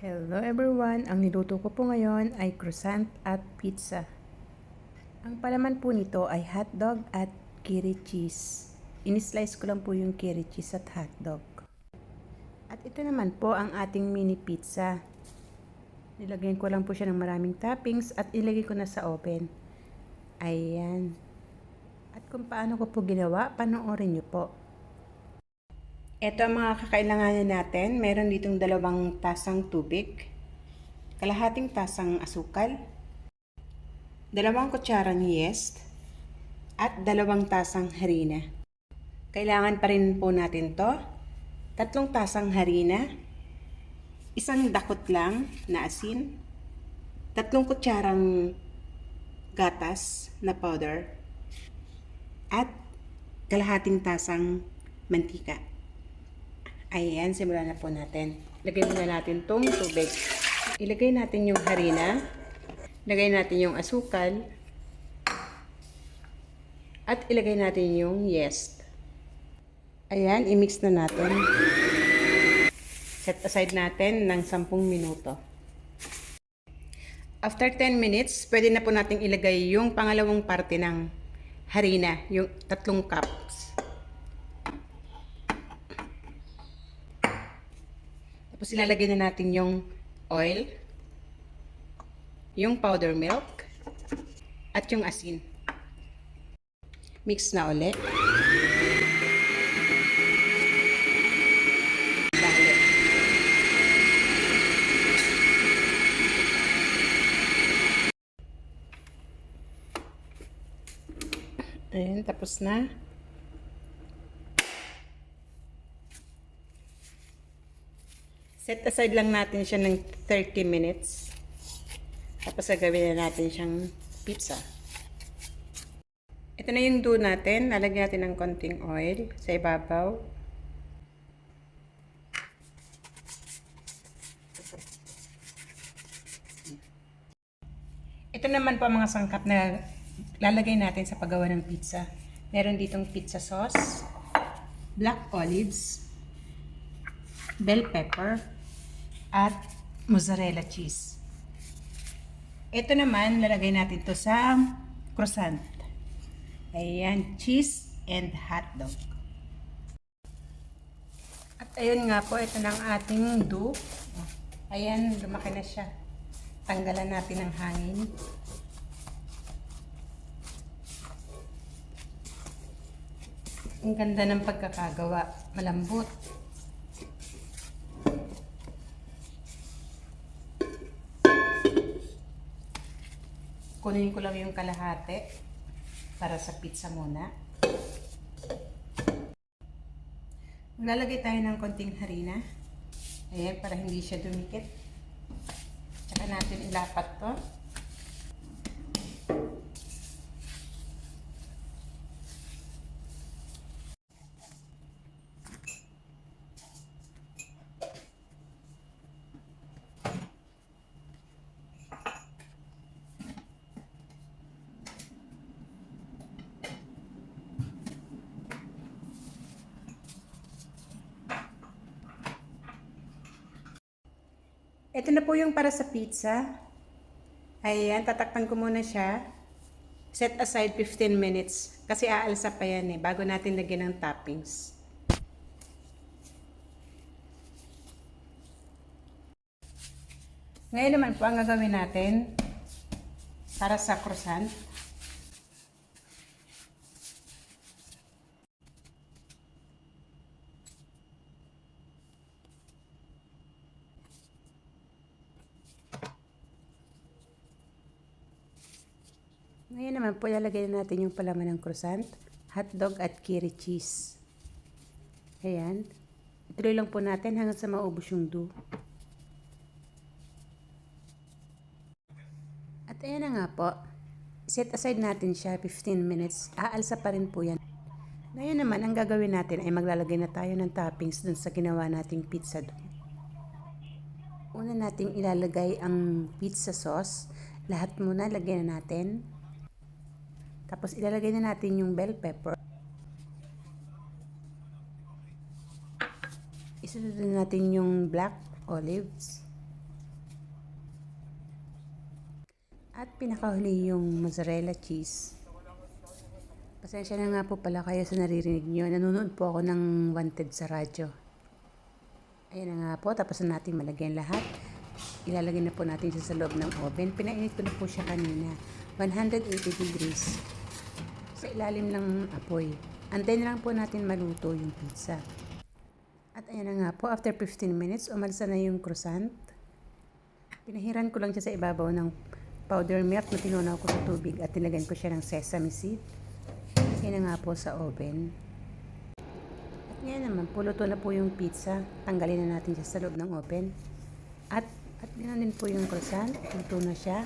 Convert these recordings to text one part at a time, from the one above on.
Hello everyone! Ang niluto ko po ngayon ay croissant at pizza. Ang palaman po nito ay hotdog at curry cheese. Inislice ko lang po yung curry cheese at hotdog. At ito naman po ang ating mini pizza. Nilagyan ko lang po siya ng maraming toppings at ilagay ko na sa oven. Ayan. At kung paano ko po ginawa, panoorin nyo po. Ito ang mga kakailanganin natin. Meron ditong 2 tasang tubig, kalahating tasang asukal, 2 kutsarang yeast, at 2 tasang harina. Kailangan pa rin po natin to, 3 tasang harina, 1 dakot lang na asin, 3 kutsarang gatas na powder, at kalahating tasang mantika. Ayan, simulan na po natin. Lagay muna natin tong tubig. Ilagay natin yung harina. Lagay natin yung asukal. At ilagay natin yung yeast. Ayan, i-mix na natin. Set aside natin ng 10 minuto. After 10 minutes, pwede na po natin ilagay yung pangalawang parte ng harina, yung 3 cups. Tapos ilalagay na natin yung oil, yung powder milk, at yung asin. Mix na ulit. Balik. Ayan, tapos na. Set aside lang natin siya ng 30 minutes. Tapos gagawin na natin siyang pizza. Ito na yung dough natin. Lalagyan natin ng konting oil sa ibabaw. Ito naman po ang mga sangkap na lalagay natin sa paggawa ng pizza. Meron ditong pizza sauce, black olives, bell pepper, at mozzarella cheese. Ito naman, lalagay natin to sa croissant. Ayan, cheese and hotdog. At ayun nga po, ito na ang ating dough. Ayan, lumaki na siya. Tanggalan natin ang hangin. Ang ganda ng pagkakagawa. Malambot. Kunin ko lang yung kalahati para sa pizza muna. Maglalagay tayo ng konting harina. Ayan, para hindi siya dumikit. Tsaka natin ilapat to. Ito na po yung para sa pizza. Ayan, tatakpan ko muna siya. Set aside 15 minutes. Kasi aalsa pa yan bago natin lagyan ng toppings. Ngayon naman po ang gagawin natin para sa croissant. Ngayon naman po, lalagay na natin yung palaman ng croissant, hotdog at curry cheese. Ayan. Ituloy lang po natin hanggang sa maubos yung dough. At ayan na nga po. Set aside natin siya 15 minutes. Aalsa pa rin po yan. Ngayon naman, ang gagawin natin ay maglalagay na tayo ng toppings dun sa ginawa nating pizza dough. Una nating ilalagay ang pizza sauce. Lahat muna lagyan na natin. Tapos ilalagay na natin yung bell pepper. Isunod na natin yung black olives. At pinakahuli yung mozzarella cheese. Pasensya na nga po pala kayo sa naririnig nyo. Nanonood po ako ng Wanted sa radyo. Ayan na nga po, tapos na natin malagyan lahat. Ilalagay na po natin siya sa loob ng oven. Pinainit ko na po siya kanina. 180 degrees. Sa ilalim ng apoy. Antayin na lang po natin maluto yung pizza. At ayan na nga po, after 15 minutes, umalsa na yung croissant. Pinahiran ko lang siya sa ibabaw ng powder milk na tinunaw ko sa tubig at nilagyan ko siya ng sesame seed. Yan na nga po sa oven. At ngayon naman, puluto na po yung pizza. Tanggalin na natin siya sa loob ng oven. At ganoon din po yung croissant. Luto na siya.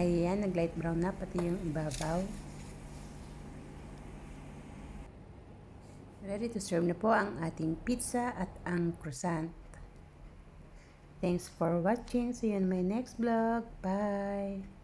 Ayan, nag-light brown na pati yung ibabaw. Ready to serve na po ang ating pizza at ang croissant. Thanks for watching. See you in my next vlog. Bye!